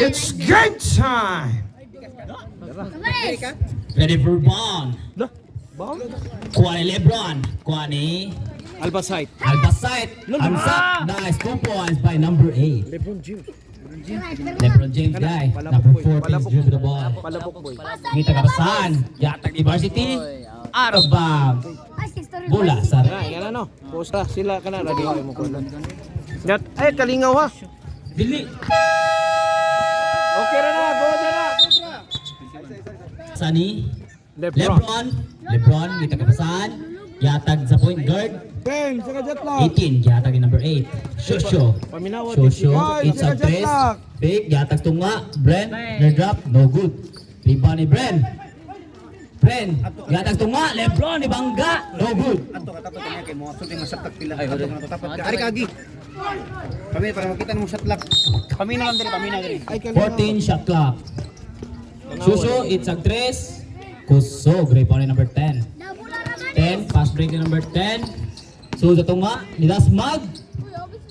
It's game time! Ready for bond. Kuha ni Lebron. Kuha ni Albasite. Albasite. Hamza. Nice. 2 points by number 8. Lebron James. Lebron James guy. Number 14 dribble the ball. Palabok boy. Kita kapasan. Yatag ni Varsity. Out of bounds. Bola sa Yan ano. Posta sila kana ready mo ko. Net ay kalingaw ha. dili. Okay ra na, go na. Sani Lebron. Lebron. Kita kapasan. Yatag sa point guard. Ben, saka jet lag. 18. Yatag ni number 8. Shosho. Paminawa. Shosho. Ay, It's a saka jet press. lag. Big. Yatag tunga. Bren. Drop. No good. Rebound ni Bren. Yatag tunga. Lebron ni Bangga. No good. Ato katato kanya kay mo sulti masaktak pila. Ato na tapat ka. Ari kagi. Kami para makita mo shot lock. Pamina lang diri, pamina diri. Ay kalingaw. 14 shot clock. Shusho, it's a 3. Kusog, rebound ni number 10. 10, pass break ni number 10. So, sa tunga, ni Dasmag.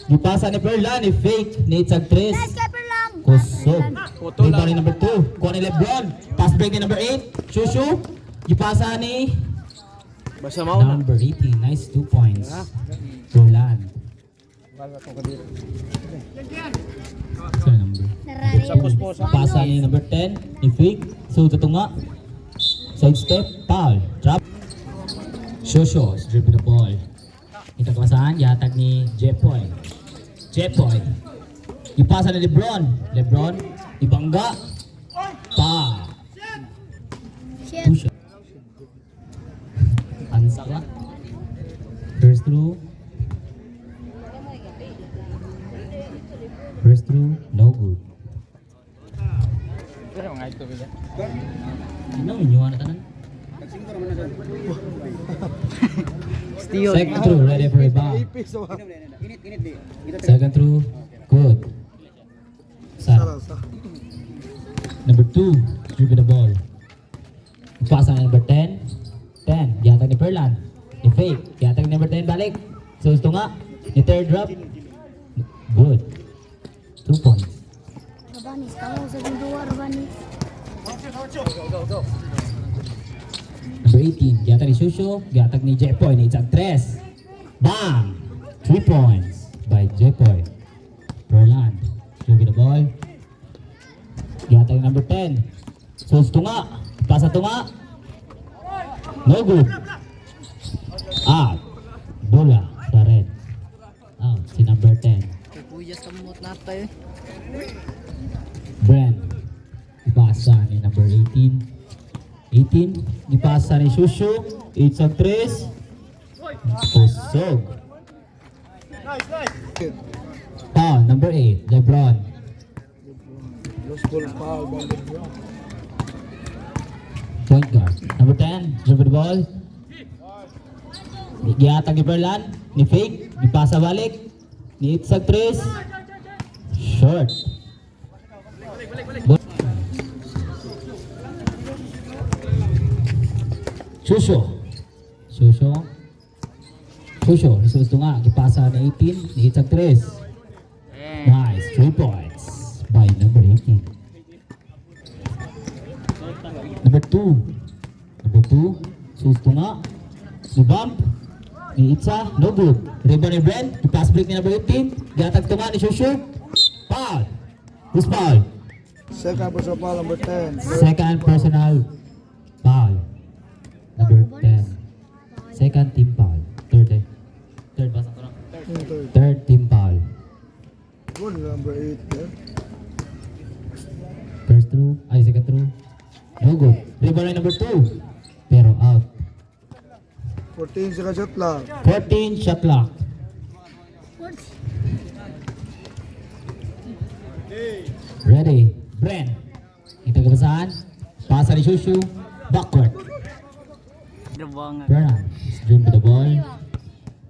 Ipasa ni Perla, ni Fake, ni it's a 3. Kusog. Rebound ni number 2. Kuha ni Lebron. Pass break ni number 8. Shusho, ipasa ni Basta mao na. number 18. Nice 2 points. Roland. Sa number. Sa pusposa. Pasa ni number 10, ni Fig. So, tatunga. Side step, foul. Drop. Shosho, dribble the ball. Ito kawasan, yatag ni Jepoy. Ipasa ni Lebron. Ibangga. Pa. Push. Ansa ka. First through, no good. Ano yun na tanan? Second through, ready for rebound. Ipik sa. Init di. Second through, good. Sara Sa sa. number 2, dribble the ball. Pasa na number 10. Yatag ni Perlan. Ni Fake. Yatag ni number 10 balik. So ito nga. Ni third drop. Good. 2 points. Rabanis, kamu sa dua Rabanis. Number 18, yatag ni Shusho, yatag ni Jepoy, ni Itzag 3. Bang! 3 points by Jepoy. Perlan, dribble the ball. Yatag ni number 10. Sus tunga, pasa tunga. No good. Out. Bola sa red. Out, si number 10. Kuya sa mut natay. Brand. Ipasa ni number 18. 18. Ipasa ni Shushu. It's a 3. Kusog. Foul, number 8. Lebron. Los ball foul by Lebron. Point guard. Number 10. Dribble the ball. Giatag ni Perlan. Ni Fake. Ipasa balik. Ni It's a 3. Short. Shusho, isusto nga, gipasa na 18, ni Itzag 3. Nice, 3 points by number 18. Number 2, susto nga, ni Bump, ni Itza, no good. Rebound ni Brent, pass break ni number 18, gatag tunga ni Shusho, foul. Who's foul? Second personal foul number 10. Second personal foul. Number 10. Second team foul. Third basa ko lang. Third team foul. Good number 8 there. First through, second through. No good. Rebound ni number 2. Pero out. 14 saka jet lag. 14 shot clock. Ready. Bren. Ito kabasahan. Pasa ni Shushu. Backward. Drabang. Perlan. Dribble the ball.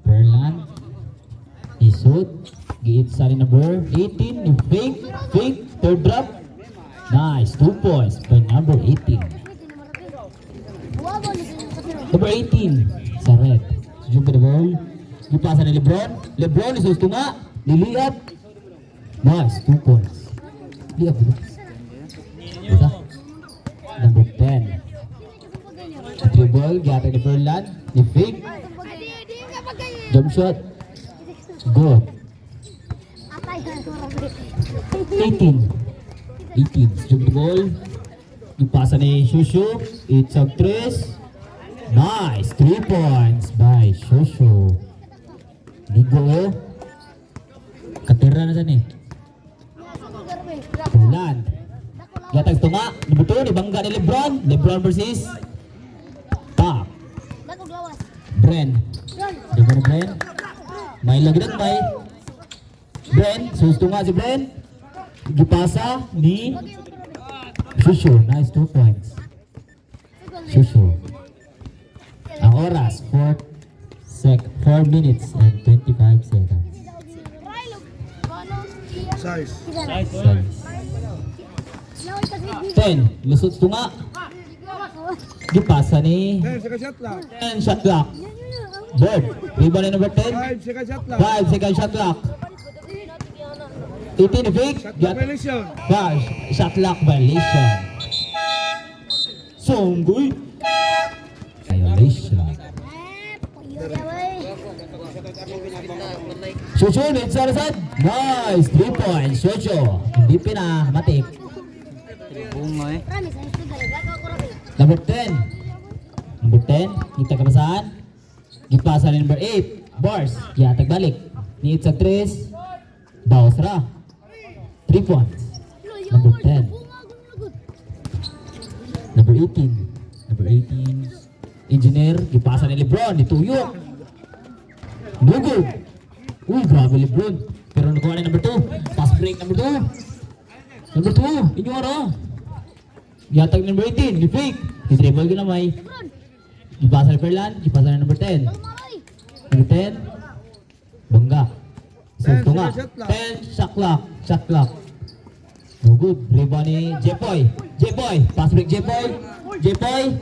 Perlan. Isut. Giit sa rin number 18. Ni Fake. Third drop. Nice. 2 points by number 18. Number 18. Sa red. Dribble the ball. Ipasa ni Lebron. Lebron. Isus tunga. Niliat. Nice. 2 points. Di ako. Isa. Number 10. Dribble, gatag ni Furlan. Ni Fig. Jump shot. Good. 18. 18. Jump the ball. Yung pasa ni Shushu. It's a 3. Nice. 3 points by Shushu. Nigo. Katira na saan eh. Furlan. Gatag tunga. Number 2. Ibangga ni Lebron. Lebron versus Top. Bren. Di ba na Bren? May lagdag may. Bren. Susto nga si Bren. Gipasa ni Shushu. Nice 2 points. Shushu. Ang oras 4 minutes and 25 seconds. Size. 10. Lusot tunga. Gipasa ni Second shot lang. 10 shot clock. Bird. Rebound ni number 10. 5 second shot lang. 5 second shot clock. 18 na Vic. Got Violation. 5 shot clock violation. Songgoy. Violation. Shosho, let's start. Nice. 3 points. Shosho. Hindi pinamatik. Bunga eh. Number 10. Number 10. Kita kabasaan. Gipasa ni number 8. Bars. Yatag balik. Ni Itzag 3. Bawas ra. 3 points. Number 10. Number 18. Number 18. Engineer. Gipasa ni Lebron. Dituyok. Nugod. Uy, grabe Lebron. Pero nakuha ni number 2. Pass break number 2. Number 2. Inyo ara. Yatag number 18. Ni-fake. Ni-dribble ko na may. Ipasa ni Furlan. Ipasa ni number 10. Number 10. Bangga. Sunto nga. 10. Shot clock. Shot clock. No good. Rebound ni Jepoy. Jepoy. Pass break Jepoy. Jepoy.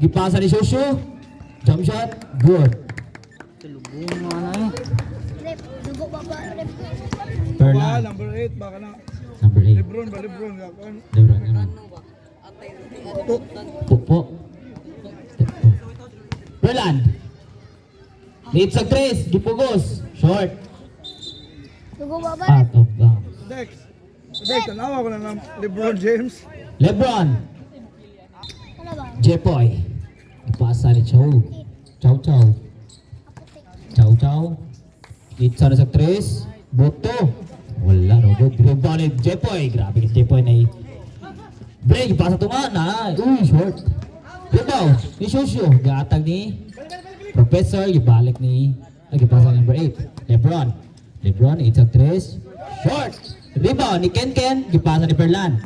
Gipasa ni Shushu. Jump shot. Good. Bunga na eh. Furlan. Number 8 baka na. Number 8. Lebron ba Lebron yakon. Lebron naman. Pupo. Furlan. Need sa 3. Gipugos. Short. Out of bounds. Dex. Dex, tanawa ko na ng Lebron James. Lebron. Jepoy. Ipasa ni Chow. Chow Chow. Chow Chow. Itsa na sa 3. Boto. Wala no. Good. Rebound ni Jepoy. Grabe ni Jepoy na break. Ipasa tunga na. Uy, short. Rebound ni Shushu. Gatag ni Professor. Ibalik ni ipasa number 8. Lebron. Lebron. Itsa 3. Short. Rebound ni Ken Ken. Ipasa ni Furlan.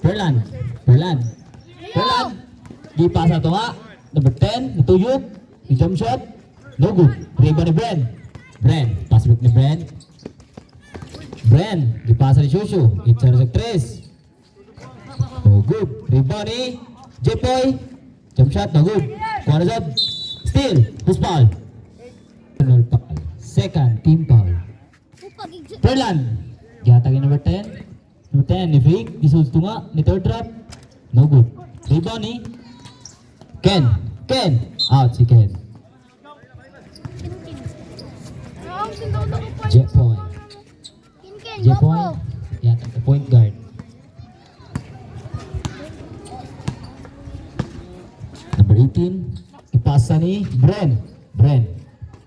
Furlan. Furlan. Furlan. Ipasa tunga. Number 10. Ituyok. I-jump shot. No good. Rebound ni Bren. Bren. Pass break ni Bren. Bren. Ipasa ni Shushu. Itsa na sa 3. No good. Rebound ni Jepoy. Jump shot. No good. Kuha na shot. Steal. Push foul. Personal foul. Second team foul. Furlan. Gatagin number 10. Number 10 ni Fig. Isulto nga ni third drop. No good. Rebound ni Ken. Ken. Out si Ken. Jepoy. Jepoy. Yatag sa point guard. Number 18. Ipasa ni Bren. Bren.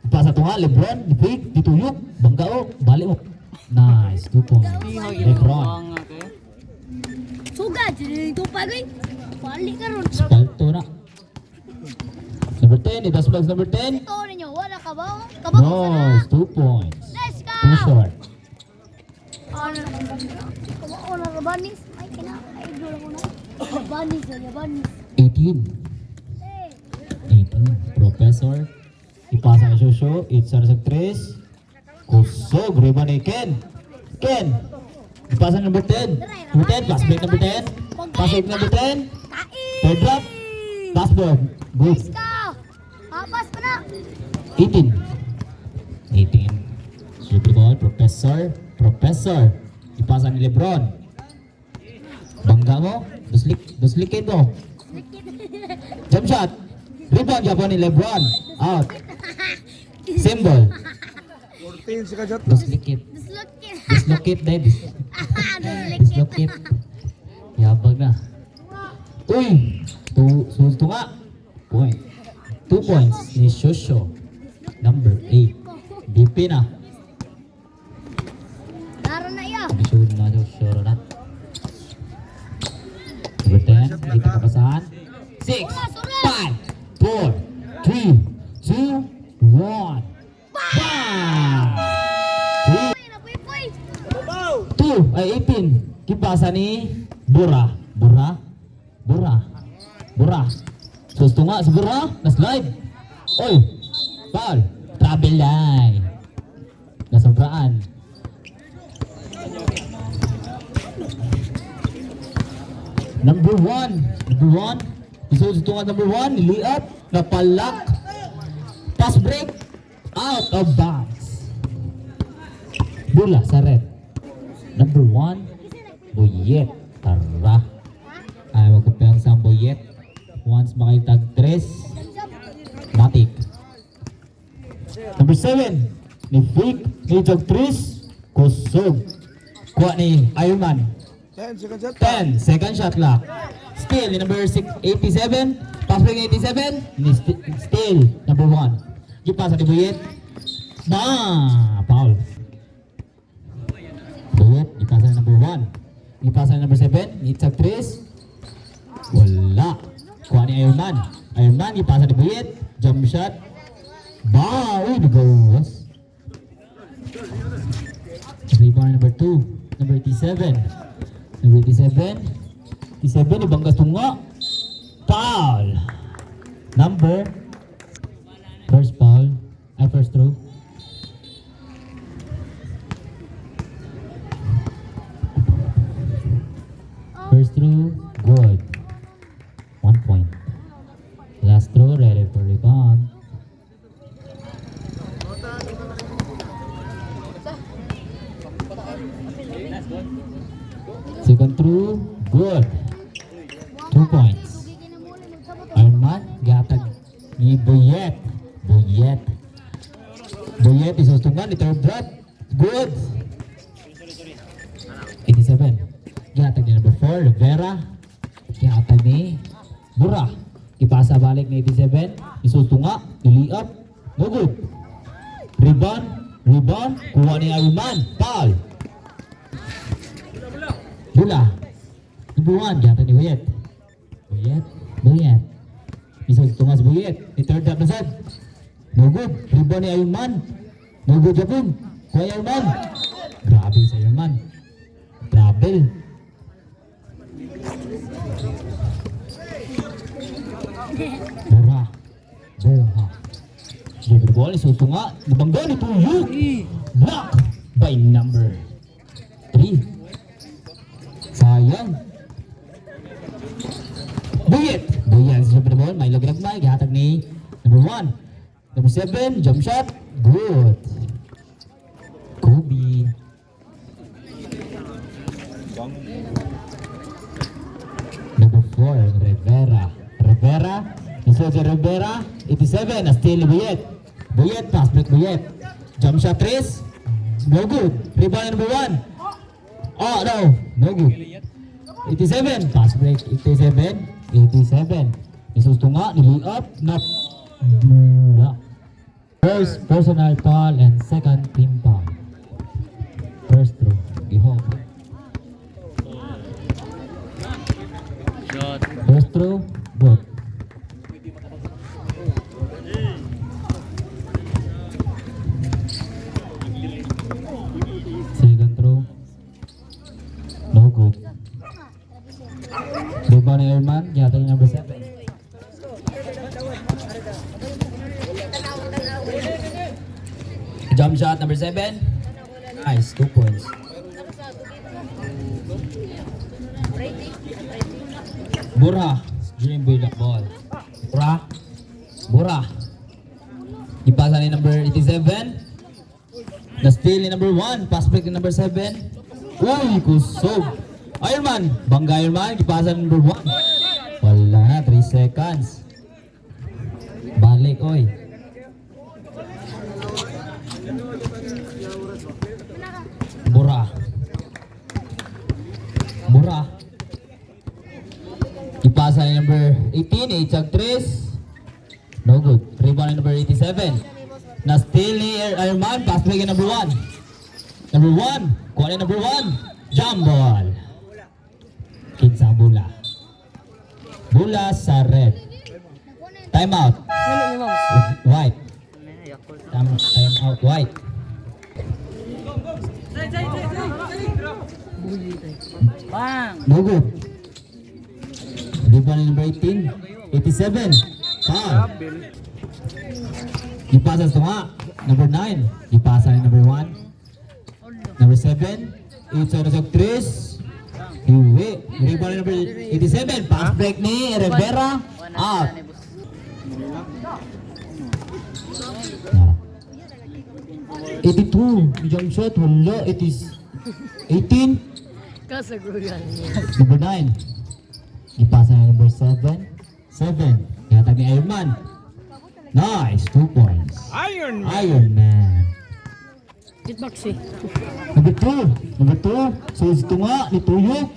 Ipasa ito nga. Lebron. Fig. Dituyok. Banggao. Balik mo. Nice. 2 points. Lebron. Bunga kayo. Suga, jadi itu pagi. Balik ka ron. Spalto na. Number 10. Itas plugs number 10. Ito ninyo, wala ka ba? Nice. 2 points. Let's go! Too short. Kamu na Rabanis. Ay, kina-idol ako na. Rabanis, Rabanis. 18. 18. Professor. Ipasa ni Shushu. Itsa na sa 3. Kusog. Rebound ni Ken. Ken. Ipasa number 10. Number 10. Pass break number 10. Pass break number 10. Third drop. Pass board. Good. Let's go! Papas pa na. 18. 18. Shoot the ball. Professor. Professor. Ipasa ni Lebron. Wala mo? Duslikid mo. Jump shot. Rebound Japan ni Lebron. Out. Symbol. 14 si Kajot. Duslikid. Dislocate. Dislocate dahil. Dislocate. Dislocate. Yabag na. Uy! Susto nga. Point. 2 points ni Shosho. Number 8. DP na. Laro na iyo. Abisud na Shosho na. Number 10. Dito kapasahan. 6, 5, 4, 3, 2, 1. Bam! Ay, napuy-puy. 2 ay 18. Kipasa ni Bura. Susto nga si Bura. Na-slide. Oy! Foul. Travel line. Nasobraan. Number 1. Isusuto nga number 1. Niliap. Napalak. Pass break. Out of bounds. Bola sa red. Number 1. Boyet. Tara. Ay, magkapayang sa Boyet. Once makitag 3. Matik. Number 7. Ni Fake. Ni Jag 3. Kusog. Kuha ni Ironman. 10 si Kajot. 10. Second shot lock. Steal ni number 87. Pass break ni 87. Ni steal. Number 1. Gipasa ni Boyet. Foul. Boyet. Gipasa ni number 1. Gipasa ni number 7. Ni Jag 3. Wala. Kuha ni Ironman. Ironman. Gipasa ni Boyet. Jump shot. Uy, nagawas. Rebound number 2. Number 87. Number 87. 87, ibang gastunga. Foul. Number. First foul. Ay, first throw. First throw, good. 1 point. Last throw, ready for rebound. Second throw, good. 2 points. Arman, gatag ni Boyet. Boyet isusungan ni third drop. Good. 87. Gatag ni number 4, Rivera. Gatag ni Bura. Ipasa balik ni 87. Isusunga, niliap. No good. Rebound. Kuha ni Arman. Foul. Bola. Number 1, gatag ni Boyet. Boyet. Isusunga si Boyet. Ni third drop na sad. No good. Rebound ni Arman. No good Japon. Kuha ni Arman. Grabe sa Arman. Travel. Bura. Give the ball. Isusunga. Nabangga ni Tuyuk. Block by number 3. Sayang. Boyet sa the ball. May laglag-may. Gihatag ni number 1. Number 7. Jump shot. Good. Kobe. Number 4. Rivera. Iso si Rivera. 87. Na-steal ni Boyet. Pass break Boyet. Jump shot 3. No good. Rebound number 1. Oh no. No good. 87. Pass break. 87. Isusunga. Niliap. First personal foul and second team foul. First throw. Gihok. Shot. First throw. Good. Second throw. No good. Rebound ni Herman. Yata yung number 7. Jump shot number 7. Nice. 2 points. Bura. Dream boy lock ball. Bura. Ipasa ni number 87. Na-steal ni number 1. Pass break ni number 7. Uy, kusog. Ironman. Bangga Ironman. Ipasa number 1. Wala na. 3 seconds. Balik, oy. Bura. Bura. Ipasa ni number 18. Ichag 3. No good. Rebound ni number 87. Na steal ni Ironman. Pass play kay number 1. Number 1. Kuha ni number 1. Jump ball. Kinsa bula. Bula sa red. Time out. White. Time out white. Bang! No good. Rebound ni number 18. 87. Foul. Ipasa sa tunga. Number 9. Ipasa ni number 1. Number 7. Ichorosok 3. Iwi. Rebound ni number 87. Pass break ni Rivera. Out. 82. Jump shot. Wala. It is 18. Kasaguran niya. Number 9. Ipasa na number 7. 7. Yatag ni Ironman. Nice. 2 points. Iron Man. Ironman. Hitbox eh. Number 2. Number 2. So ito nga ni Tuyo.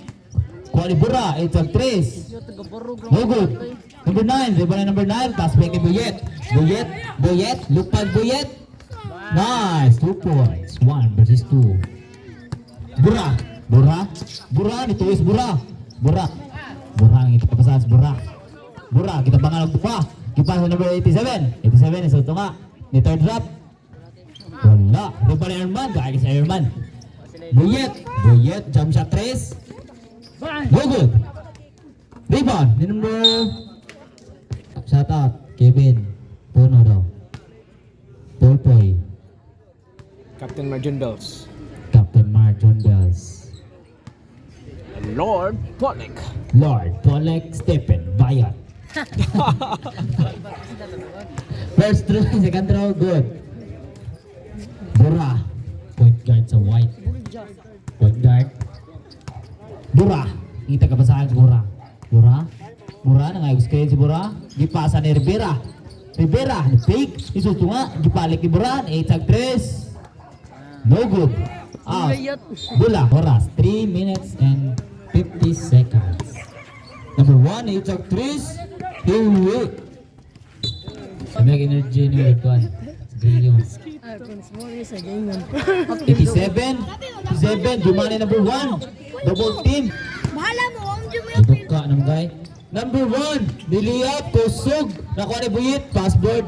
Kuha ni Bura. 8 of 3. No good. Number 9. Riba na number 9. Pass back ni Buyet. Buyet. Buyet. Lupad Buyet. Nice. 2 points. 1 versus 2. Bura. Bura. Bura. Ni Tuyo is Bura. Bura. Bura ang itapasahan sa Bura. Bura. Kita bangal ang buka. Kipas sa number 87. 87 is ito nga. Ni third drop. Wala. Riba ni Ironman. Kaya si Ironman. Buyet. Buyet. Jump shot 3. No good. Rebound. Ni number... Shout out. Kevin. Puno daw. Polpoy. Captain Marjon Bells. Captain Marjon Bells. Lord Pollock. Lord Polek Stephen Bayat. First throw, second throw, good. Bura. Point guard sa white. Point guard. Bura. Kita kapasahan si Bura. Bura. Bura, nangayos kayo si Bura. Gipasa ni Rivera. Rivera, fake. Isuto nga. Gipalik ni Bura. 8-3. No good. Out. Bula. Oras. 3 minutes and 50 seconds. Number 1, 8-3. Hiwi. Samyak energy ni Ikuan. Brilliant. 87. 87. Jumani number 1. Double team. Bahala mo, ang dumi. Ibuka ng guy. Number 1. Diliyap. Kusog. Nakuha ni Buyit. Passboard.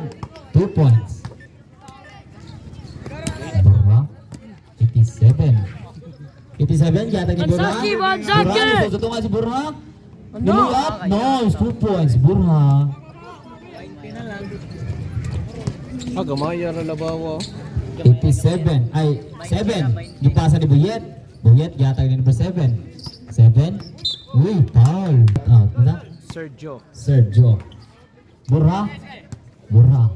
2 points. Bura. 87. 87. Yata ni Bura. Bansaki, Bansaki! Bura. Ito nga si Bura. Diliyap. Nice. 2 points. Bura. Gamaya na labawa. 87. Ay, 7. Gipasa ni Buyet. Buyet. Yata ni number 7. 7. Uy, foul. Out. Ano? Sergio. Sergio. Bura. Bura.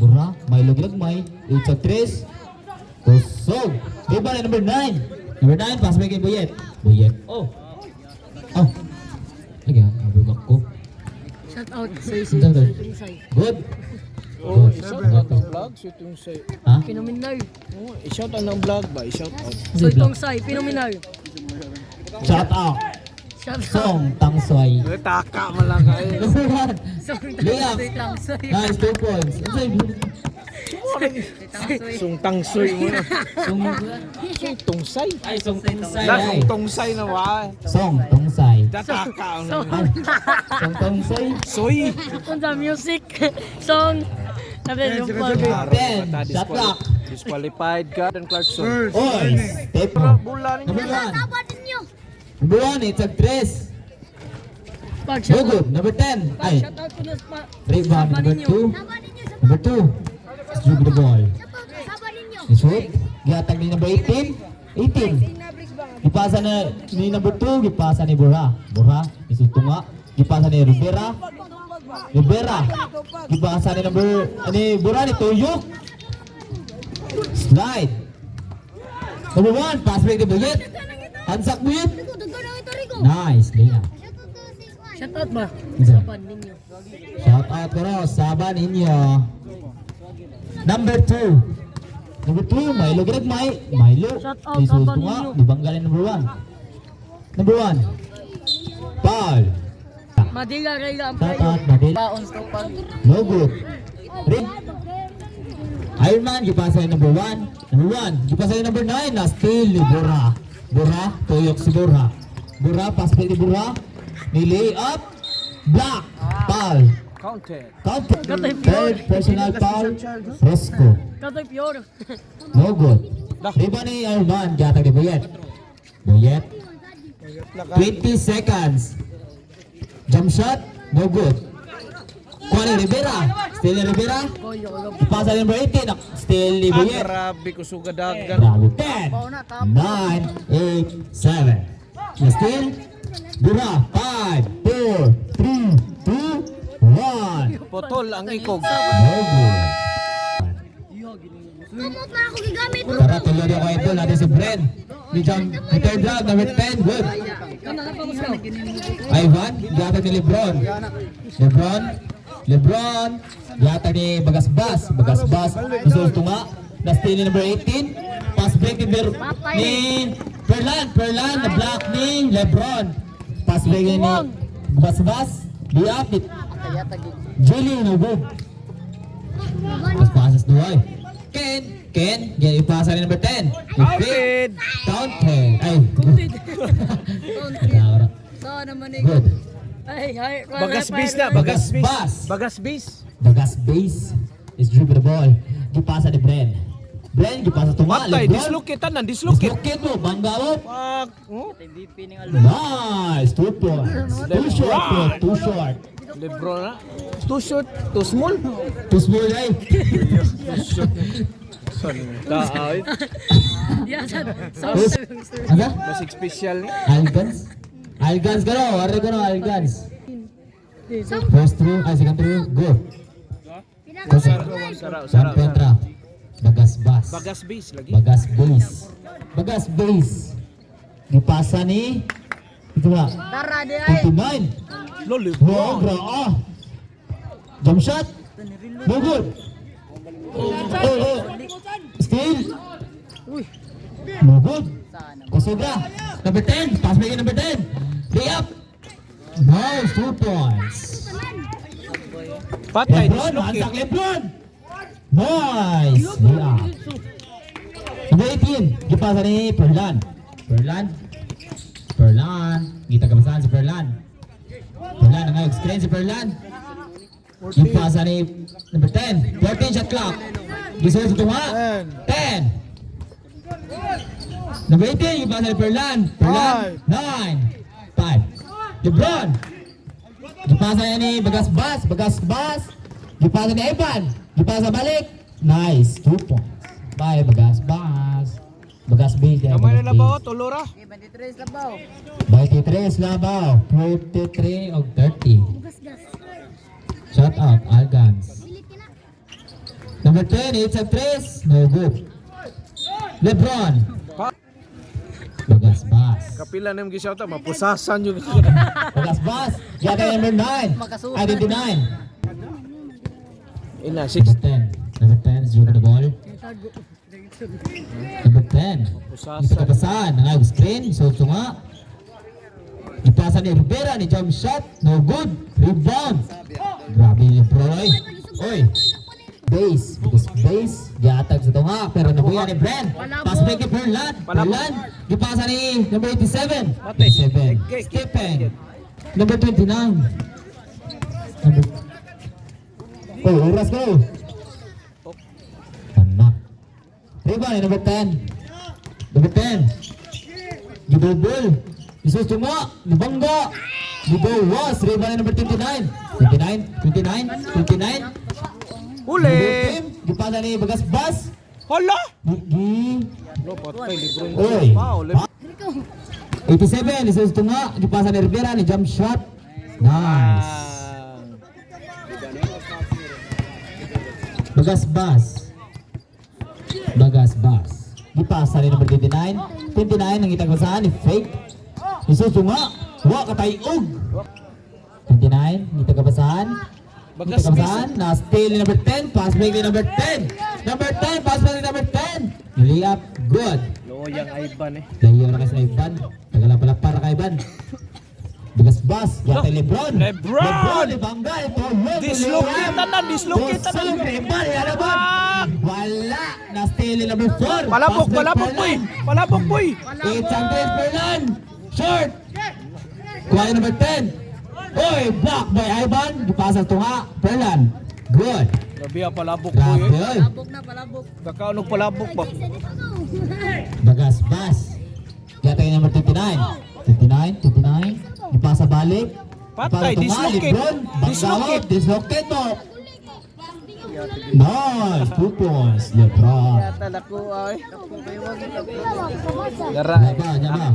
Bura. May luglag may. 8-3. Kusog. Diba na number 9. Number 9. Pass back kay Buyet. Buyet. Oh. Oh. Lagi ha. Nabugak ko. Shout out sa Good. Oh, Good. i-shout out ang vlog. Itong say. Ha? Pinominal. Oh, i-shout out ng vlog ba? I-shout out. So itong say, pinominal. Shout out. Shout out. Song Tangsoy. Taka mo lang kayo. Number 1. Sorry, Liam. lang, say. Nice. 2 points. Ano sa'yo? Sung tangsoy mo na. Song. Sung tungsay. Ay, Song Tungsay. Sung tungsay na wa. Song Tungsay. Dataka. Song Tungsay. Soy. Unsa music song. Sabi yung pag. 10. Shot clock. Disqualified ka. Dan Clarkson. Oy. Step. Bulan Number niyo. 1. Sabat ninyo. Number 1. It's a 3. Pag No shout out. good. Number 10. Ay. Shout out ko na sa Rebound. Number 2. Sabat ninyo. Number 2. Dribble the ball. Sabat ninyo. Ishoot. Giatag ni number 18. 18. Gipasa na ni number 2. Gipasa ni Bura. Bura. Isuto nga. Gipasa ni Rivera. Rivera. Gipasa ni number ni Bura ni Tuyok. Slide. Number 1. Pass back ni Buyet. Hansak Buyet. Dugo na ito, Rico. Nice, layup. Shout out ba? Isa. Saban ninyo. Shout out ko no, saban ninyo. Number 2. Number 2, Milo Greg Milo. Shout out, Jesus saban nga, ninyo. dibanggalin number 1. Number 1. Paul. Madila Rayla ang Shout player. out, Madil. Baon sa pag. No good. Ring. Iron Man, gipasa yung number 1. Number 1, gipasa yung number 9. Na steal ni Bora. Bora, tuyok si Bora. Bora, pass play ni Bora. Nilay up. Block. Paul. Counted. Counter. Katay Third personal foul. Rosco. Katoy pure. No good. Riba ni Iron Man, gatag ni Boyet. Boyet. 20 seconds. Jump shot. No good. Kuha ni Rivera. Still ni Rivera. Pasa ni number 18. Still ni Boyet. Grabe ko sugadagan. Grabe. 10, 9, 8, 7. Na still. Bura. 5, 4, 3, 2, 1. Potol ang ikog. No good. Kumot na ako gigamit. Tara, tuloy ako ito. Natin si Bren. Ni Jump. Ni third round. Number 10. Good. Ivan. Gatag ni Lebron. Lebron. Gatag ni Bagasbas. Gusto tunga. Na-steal ni number 18. Pass break ni Perlan. Na block ni Lebron. Pass break ni Bagasbas. Liap. Julie Nubog. Mas passes duay. Ken. Yan ipasa ni number 10. Counted. Counted. Ay. So naman eh. Good. Ay, Bagas bis na. Bagas Bagas bis. bas. Bagas bis. Bagas base is dribble the ball. Gipasa ni Bren. Gipasa tunga. Matay, dislocate tanan, dislocate. Dislocate mo. Banggalop. Fuck. Oh, MVP ning Nice. 2 points. Too short. Lebron na. Too short, too small. Too small ay. Sorry. Daawit. Yasan. So, Ano? Basic special ni. Algans ka no. Wari ko no. Algans. First through. Second through. Go. Sarap. Saan kontra? Bagas bas. Bagas bis lagi. Bagas base. Gipasa ni ito nga. Tara di ay. 29. Lo Wow, Lebron. bro. Jump shot. No good. Steal. No good. Kusuga. Number 10. Pass back number 10. Lay up. Nice. 2 points. Patay, Lebron. dislocate. Ansak Lebron. Nice. Lay up. Number 18. Gipasa ni Perlan. Kita kabasahan si Perlan. Ang ngayog screen si Perlan. Gipasa ni number 10. 14 shot clock. Gisuot sa tunga. 10. Number 18. Gipasa ni Perlan. 9. 5. Lebron. Gipasa niya ni Bagas Bas. Gipasa ni Evan. Gipasa balik. Nice. 2 points. Bye, Bagas Bas. Bagas base. Kamay na ba o, Tolora? 23 labaw. 23 labaw. 43 of 30. Gas. Shut out, Algans. Dilit ka na. Number 10, it's a 3. No good. Lebron. Bagas Bas. Kapila na yung gisyaw ta, mapusasan yung Bagas Bas. Yata number 9. Identity 9. Ina, 6. Number 10. Number 10 is dribbling the ball. Number 10. Ito kabasahan. Nangayog screen. So, tunga. Ipasa ni Rivera ni jump shot. No good. Rebound. Grabe yung Proy. Oy. Base. Because base. Gatag sa tunga. Pero nabuya ni Bren. Pass break ni Perlan. Ipasa ni number 87. 87. Stephen. Number 29. Oh, oras ko. Anak. Rebound ni number 10. Number 10. Gibobol. Isus tunga. Libangga. Libawas. Rebound ni number 29. 29. Huli! Gipasa ni Bagas Bas. Hala! Gi. Lo, patay, Lebron. Oy. Wow, Lebron. 87. Isus tunga. Gipasa ni Rivera ni jump shot. Nice. Bagas Bas. Gipasa ni number 29. 29 ang itag basahan ni Fake. Isus tunga. Wa katayog. 29, ni tagabasahan. Bagas Tagabasahan, na steal ni number 10, pass break ni number 10. Number 10, pass break ni number 10. Layup, good. Loyang Ivan eh. Layo na kay sa Ivan. Tagala para kay Ivan. Bigas bas, yata Lebron. Lebron! Ibangga, ito. Dislocate na, dislocate na. Lebron, yan ba? Wala, na steal ni number 4. Palabok, palabok boy. Palabok boy. It's Andres Berlan. Short. Kuha yung number 10. Oy, block by Ivan. Dipasa tunga. Berlan. Good. Grabe ah, palabok Grabe, boy eh. oy. Palabok na, palabok. Kakaunog palabok ba? Bagas bas. Yata yung number 29. 29. Dipasa balik. Patay, Dipasa tunga, dislocate. Lebron. Dislocate. Dislocate mo. Nice. 2 points. Lebron. Tala ko ay. Gara. Nyaba.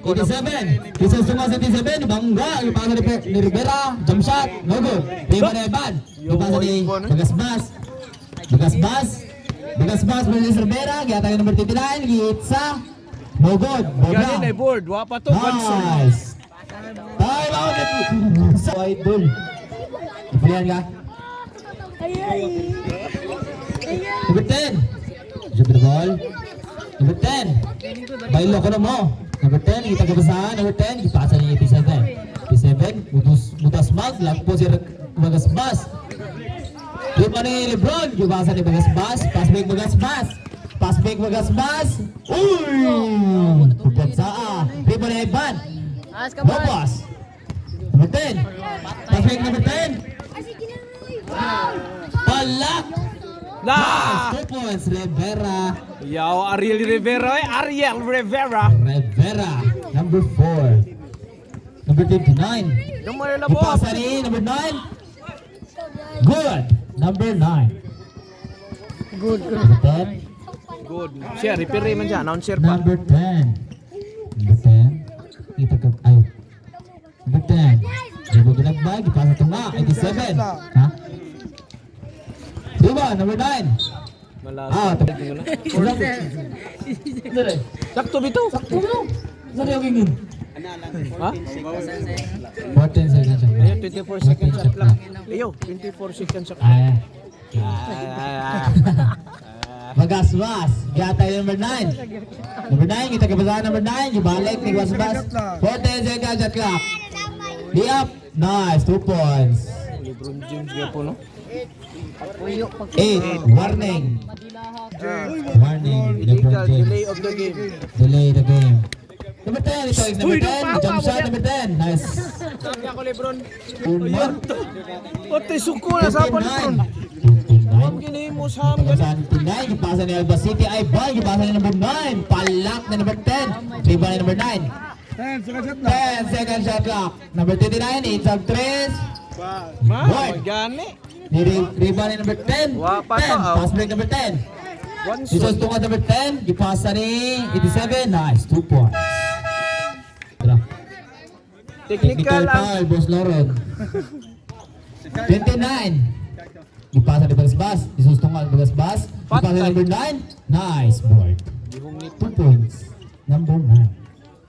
87. Kisah semua 87. Bangga. Dipasa ni Rivera. Jump shot. No good. Lima na Ivan. Dipasa ni Bagas bas. Bagas bas versus Rivera. Kaya tayo number 39. Gitsa. No good. Ganin ay board. Wapa to. Nice. Time out. So, idol. Pilihan ka? Number 10. Jump the ball. Number 10. Bailo ko na mo. Number 10. Kita kabasahan. Number 10. Ipasa niya 87. 87. Mutas mag. Lagpo si Bagas Bas. Lima ni Lebron. Ipasa ni Bagas Bas. Pass back Bagas Bas. Pass back Bagas Bas. Uy! Pupot saa. Lima ni Ivan. As ka No ba? pass. Number 10. Pass back number 10. Palak. Nah! 2 points. Rivera. Yaw, Ariel Rivera eh. Ariel Rivera. Rivera. Number 4. Number 29. Yung mga labo. Ipasa ni number 9. Good. Number 9. Good. Number 10. Good. Siya, referee man siya. Announcer pa. Number 10. Number 10. Kita ka. Ay. Number 10. Diba ginagbag? Ipasa ito nga. 87. Ha? Diba? Number 9. Malas. Ah, ito. Sakto bito. Saan yung ingin? Ha? 14 seconds. Ayun, 24 seconds shot lang. Ayo, 24 seconds shot. Ay. Ah. Magaswas. Gata yung number 9. Number 9. Kita kabasahan number 9. Ibalik ni Gaswas. 14 seconds shot clock. Di up. Nice. 2 points. Lebron James nga po, no? 8. Warning. Warning. Illegal, LeBron James. delay of the game. Delay the game. Number 10. Ito is number Uy, 10. Jump shot number 10. Nice. Sabi ako, Lebron. Una. Ote, suko na sa pa, Lebron. 29. Huwag ginimo sa amin. Ipasa ni 9, ipasa ni Alba City, Ivan, ipasa ni number 9, palak na number 10, riba ni number 9. 10 second shot clock. Number 29, it's up 3. Ma, Boy. gani. Riba ni number 10. Wa pa 10, to, oh. pass break number 10. One Isos shot. tunga number 10, ipasa ni 87, nice, 2 points. Tara. Technical ang... foul, Boss Loron. 29. Ipasa ni Bagas Bas. Isos tunga Bagas Bas. Ipasa ni number 9. Nice board. 2 points. Number 9.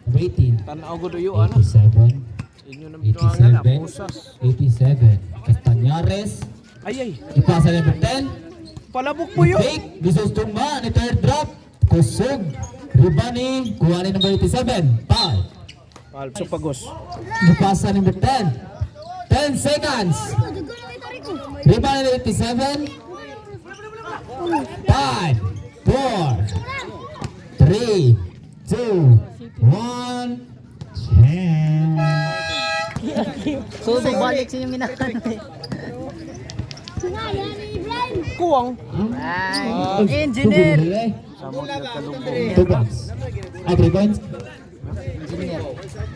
Number 18. Tanaw ko doyo, ano? 87. Inyo na bituangan na, 87. pusas. 87. Castañares. Ay, ay. Ipasa ni number 10. Palabok po yun. Fake. Isos tunga ni third drop. Kusog. Ribani. Kuha ni number 87. Foul. Palso pagos. Ipasa ni number 10. 10 seconds. Rebound at 87. 5, 4, 3, 2, 1. 10. So, balik sa inyong minakante. Kuwang. Ay, engineer. Samot na kalubong. 2 points. Ah, 3 points?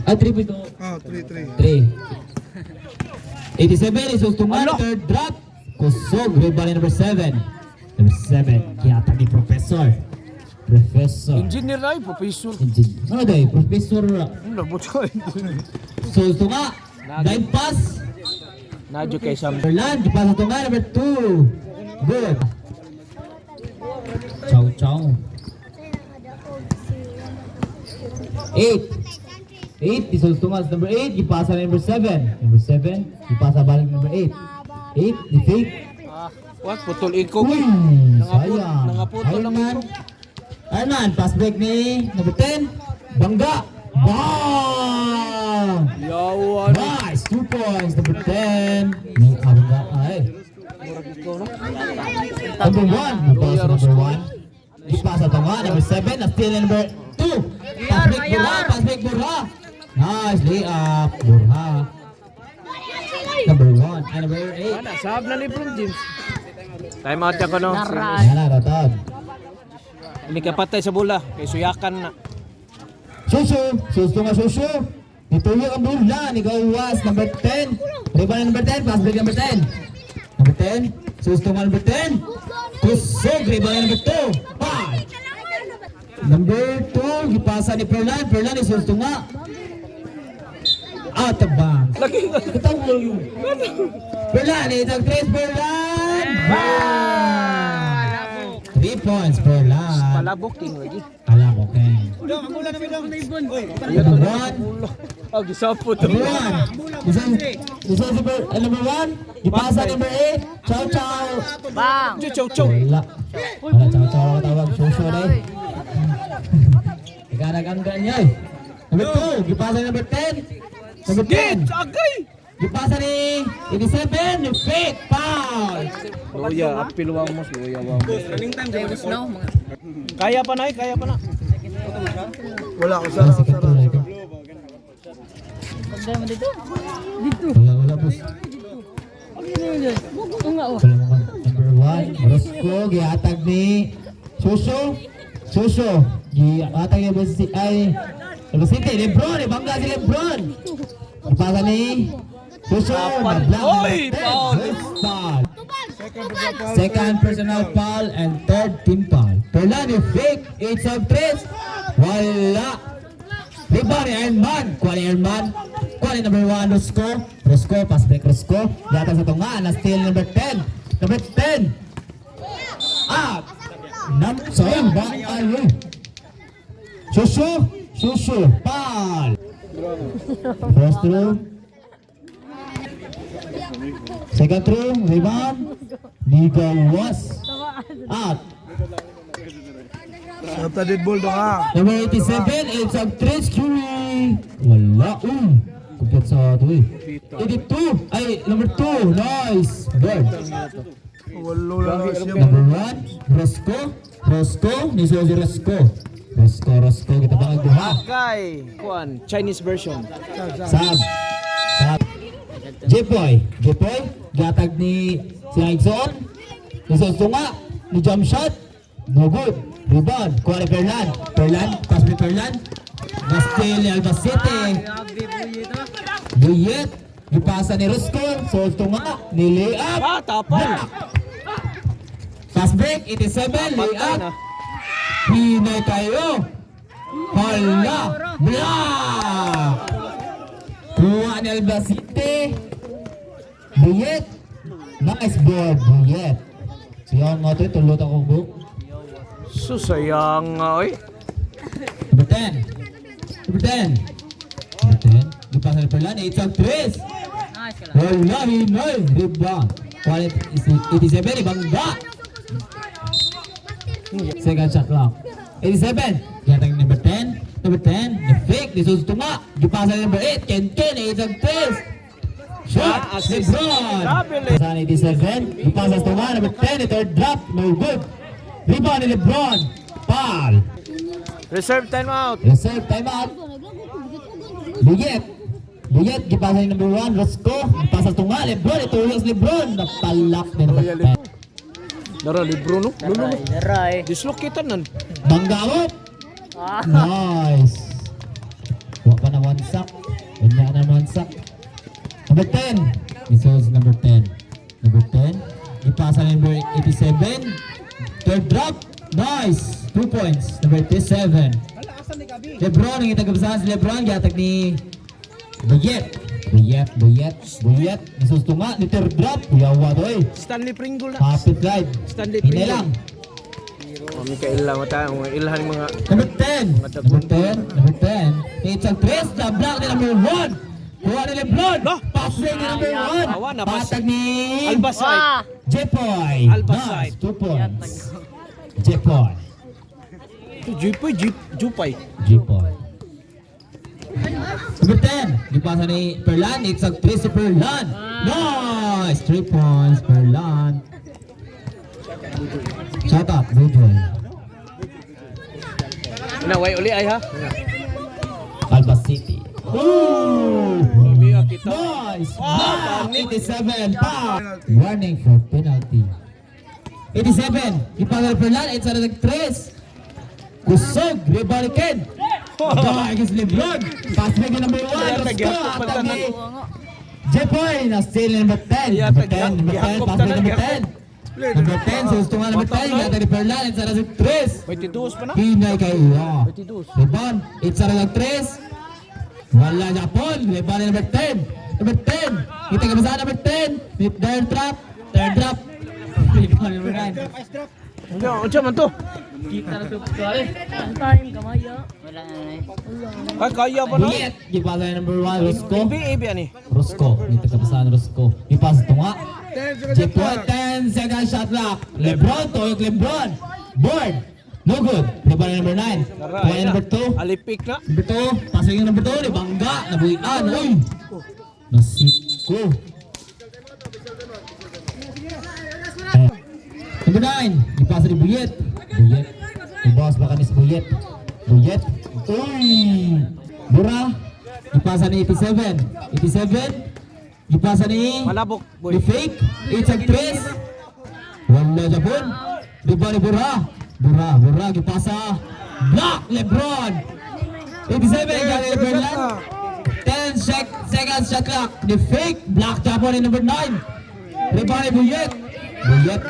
Ah, 3 points. Oh, 3-3. 3. 87 is Ustungan, third drop. Kusog, rebound number 7. Number 7, kiyata ni Professor. Professor. Engineer na yun, professor. Engineer. Ano dahi? Professor. Ano ba ito? So, Ustunga. Dive pass. Nadyo kay Sam. Berlan, di pass Ustunga, number 2. Good. Chow, chow. 8. 8, isos tungas number 8, ipasa na number 7. Number 7, ipasa balik number 8. 8, di fake. What? Putol iko. Uy, Nangaput- sayang. nangaputol lang Arman. iko. Arman, pass break ni number 10. Bangga. Bang! Yawan. Nice, 2 points. Number 10. Ni Bangga. Ay. Number 1. Ipasa number 1. Ipasa to nga. Number 7. Na steal number 2. Pass break Burha. Pass break Burha. Nice, layup. Burha. Number 1. And number 8. Ana, sahab na LeBron James. Time out yan ko no. Naray. Yan na, ratad. Ini kapatay sa bola. Kay suyakan na. Susu, susu nga susu. Nituyo ang bola ni Gawas, number 10. Rebound number 10, pass break number 10. Number 10, susu nga number 10. Tusog, rebound number 2. 5. Number 2, gipasa ni Perlan. Perlan ni susu nga. Out of bounds. Lagi ka. Katang mo yun. Perlan, itag 3 Perlan. Bang! 3 points Perlan. Palabok king lagi. Alam mo, Ken. Number 1. Oh, gisapot. Number 1. This is number 1. Ipasa number 8. Chow chow. Bang! Chow chow. Wala. Wala chow chow ang tawag. Suso na eh. Ikanaganda niya eh. Number 2. Ipasa number 10. Number 10. Agay. Ipasa ni 87. Yung fake. Foul. Luya, apil wamos, luya wamos. Tapos no, mga... Kaya pa na eh, kaya pa na. Wala, second to. Pagdala mo dito. Wala boss. Oo nga oh. Wala mo ka. Number 1. Rosco. Giatag ni Suso. Suso. Giatag ni Basi. Ay. City. Lebron. Ibangga si Lebron. Ipasa ni Suso. Oy, foul. Foul. Second personal foul and third team foul. Perlan yung fake. 8 of 3. Wala. Rebound ni Ironman. Kuha ni Ironman. Kuha ni number 1 Rosco. Rosco. Pass break Rosco. Yata sa tunga. Na steal number 10. Number 10. Up. Sayang ba? Ayun. Susu. Susu. Foul. First room. Second room. Rebound. Liga was. Out. Sabta dead ball do ha. Number 87, it's a Trace Curie. Wala. Kumpit sa ito eh. 82. Ay, number 2. Nice. Good. Walo lang siya. Number 1, Rosco. Rosco. Niso si Rosco. Rosco, Rosco. Kita ba nagduha? Agay. Kuan, Chinese version. Sab. Sab. Jepoy. Jepoy. Gatag ni Sinagson. Niso sunga. Ni jump shot. No good. Rebound. Kuha ni Perlan. Perlan. Pass ni Perlan. Na-steal ni Albacete. Buyet. Ipasa ni Rosco. So tunga. Ni layup. Ah, tapal. Pass break. 87. Patay Layup. na. Hinay kayo. Hala. Block. Kuha ni Albacete. Buyet. Nice board. Buyet. Siya nga ito. Tulot ako bro. Susayang nga, oy. Number 10. Number 10. Number 10. Di pa sa Perlan. 8 of 3. Nice ka lang. Wala. Hinoy. Rebound. Quality 87. Ibangga. Second shot clock. 87. Yatang number 10. Number 10. The fake. Nisusto nga. Di pa sa number 8. Ken 8 of 3. Shot. Assist. Lebron. Double. Sa 87. Di pa sa tunga. Number 10. The third drop. No good. Rebound ni Lebron. Foul. Reserve timeout. Reserve timeout. Buyet. Buyet, gipasa ni number 1, Rosco. Gipasa tunga, Lebron. Ito yung Lebron. Napalak ni number 10. Dara, libro no? Lulo. Naray, naray. Dislocated nan. Banggawot. Ah, Nice. Huwag pa na one sack. Wala na one sack. Number 10. This was number 10. Number 10. Gipasa ni number 87. Third drop. Nice. 2 points. Number 37. Lebron, ang itagabasahan si Lebron. Gatag ni Buyet. Buyet, Buyet, Buyet. Nasusto nga. Ni third drop. Yawa to eh. Stanley Pringle na. Kapit live. Stanley Hindi Pringle. lang. Mami ka ila mata, mga ilhan mga Number 10. Number 10. Number 10. It's a twist. The block ni number 1. Kuha ni Lebron. Pasway ni number 1. Awa na, pas- Patag ni Albasay. Jepoy. Albasay. Nice. 2 points. Jepoy. Jupay. Jepoy. Number 10. Dipasa ni Perlan. It's a twist si Perlan. Nice. 3 points. Perlan. Shut up. Bujoy. Naway uli ay ha. Alba City. Ooh! Lumiya kita. Nice! Wow! 87 pa! Warning for penalty. 87. Ipagal Fernan. It's another 3. Kusog. Rebalikin. Agis Lebron. Pass back ni number 1. Let's go. Atag ni Jepoy. Na steal ni number 10. Number 10. Number 10. Pass back ni number 10. Number 10. Susto nga number 10. Atag ni Fernan. It's another 3. May tiduos pa na. Pinay kayo. Tiduos. Rebound. It's another 3. Wala Japon. Rebound number 10. Number 10. Kita ka ba sa number 10? Third drop. Third drop. Rebound number 9. Unsa man to? Wala na. Ay kaya pa na. Buliet. Ipasa number 1. Rosco. Ibi ani. Rosco. Kita ka ba sa Rosco. Ipasa ito nga. Jepoy 10 second shot clock. Lebron. Toyok Lebron. Board. No good. Rebound number 9. Kuha number 2. Alipik na. Number 2, pasok yung number 2, ni Bangga, nabuhian, uy! Nasiko. Number 9, ipasa ni Buyet. Buyet. Ibas baka ni Buyet. Buyet. Uy! Bura. Ipasa ni 87. 87. Ipasa ni Malabok ni boy. Fake. It's a Chris. Wala Japon. Diba ni Bura? Bura, gipasa. Block Lebron. 87 galing Lebron lang. 10 seconds shot clock. The fake block Japon ni number 9. Rebound ni Buyet. Buyet.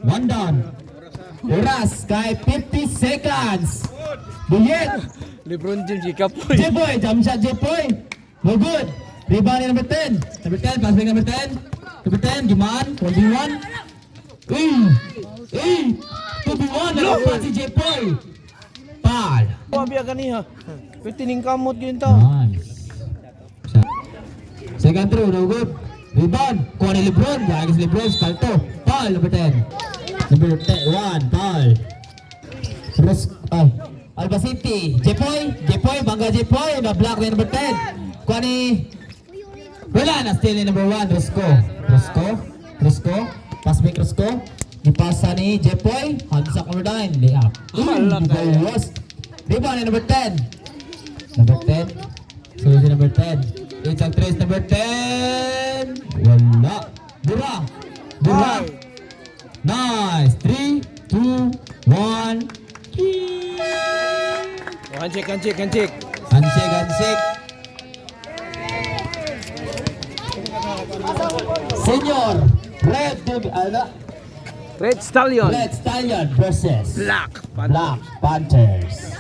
One down. Oras kay 50 seconds. Buyet. LeBron James ikapoy. Jepoy, jump shot Jepoy. No good. Rebound ni number 10. Number 10, pass back number 10. Number 10, Giman, 1v1. Eh! 2v1 na pa si Jepoy. Pal. Biya kaniha. Pwede ning kamot gyud ta. Nice. Second throw, no good. Rebound. Kuha ni Lebron. Gagis Lebron. Spalto. Pal, number 10. Number 10, 1, Pal. Alba City. Jepoy. Bangga Jepoy. Na-block ni number 10. Kuha ni... Wala na. Still ni number 1. Rosco. Pass back Rosco. Dipasa ni Jepoy. Hansak number 9. Layup. Bawas. Rebound ni number 10. Number 10. Susi number 10. It's a trace number 10. Wala. Bura. Nice. 3, 2, 1. Handshake. Handshake. Senior. Red Stallion. Red Stallion versus Black. Black Panthers.